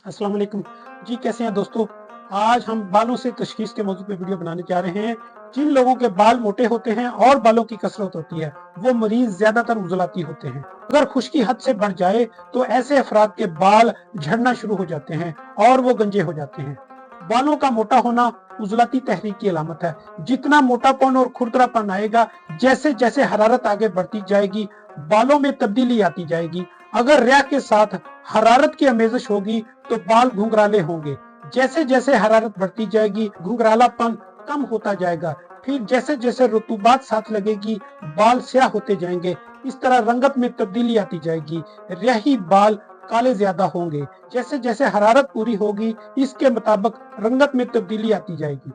अस्सलाम वालेकुम जी। कैसे हैं दोस्तों? आज हम बालों से तशखीस के मौजू पे वीडियो बनाने जा रहे हैं। जिन लोगों के बाल मोटे होते हैं और बालों की कसरत होती है, वो मरीज ज्यादातर उजलाती होते हैं। अगर खुश्की हद से बढ़ जाए तो ऐसे अफराद के बाल झड़ना शुरू हो जाते हैं और वो गंजे हो जाते हैं। बालों का मोटा होना उजलाती तहरीक की अलामत है। जितना मोटापन और खुरदरापन आएगा, जैसे जैसे हरारत आगे बढ़ती जाएगी, बालों में तब्दीली आती जाएगी। अगर रिया के साथ हरारत की आमेज़श होगी तो बाल घुंघराले होंगे। जैसे जैसे हरारत बढ़ती जाएगी, घुंघरालापन कम होता जाएगा। फिर जैसे जैसे रुतूबात साथ लगेगी, बाल स्याह होते जाएंगे। इस तरह रंगत में तब्दीली आती जाएगी। रही बाल काले ज्यादा होंगे। जैसे जैसे हरारत पूरी होगी, इसके मुताबिक रंगत में तब्दीली आती जाएगी।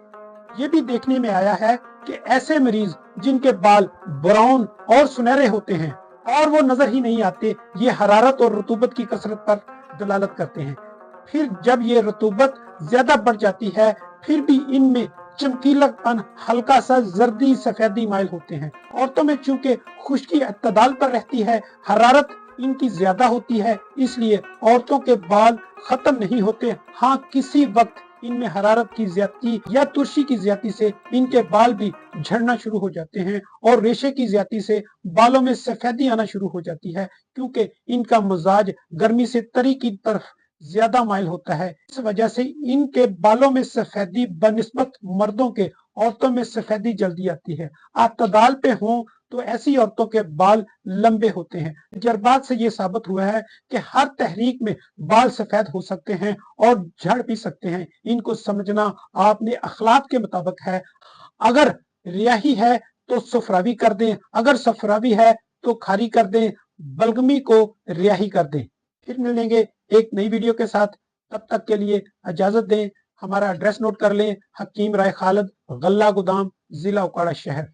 ये भी देखने में आया है कि ऐसे मरीज जिनके बाल ब्राउन और सुनहरे होते हैं और वो नजर ही नहीं आते, ये हरारत और रतूबत की कसरत पर दलालत करते हैं। फिर जब ये रतूबत ज्यादा बढ़ जाती है, फिर भी इनमें चमकीलापन हल्का सा जर्दी सफेदी माइल होते हैं। औरतों में चूंकि खुश्की अतदाल पर रहती है, हरारत इनकी ज्यादा होती है, इसलिए औरतों के बाल खत्म नहीं होते। हाँ, किसी वक्त इनमें हरारत की ज्यादती या तुर्शी की ज्यादती से इनके बाल भी झड़ना शुरू हो जाते हैं और रेशे की ज्यादती से बालों में सफेदी आना शुरू हो जाती है, क्योंकि इनका मिजाज गर्मी से तरी की तरफ ज्यादा माइल होता है। इस वजह से इनके बालों में सफेदी बनिस्बत मर्दों के औरतों में सफेदी जल्दी आती है। अतदाल पे हों तो ऐसी औरतों के बाल लंबे होते हैं। तजर्बात से ये साबित हुआ है कि हर तहरीक में बाल सफेद हो सकते हैं और झड़ भी सकते हैं। इनको समझना आपने अखलाक के मुताबिक है। अगर रियाही है तो सफरावी कर दें, अगर सफरावी है तो खारी कर दें, बलगमी को रियाही कर दें। फिर मिलेंगे एक नई वीडियो के साथ। तब तक के लिए इजाजत दें। हमारा एड्रेस नोट कर लें: हकीम राय खालिद, गल्ला गोदाम, जिला उकाड़ा शहर।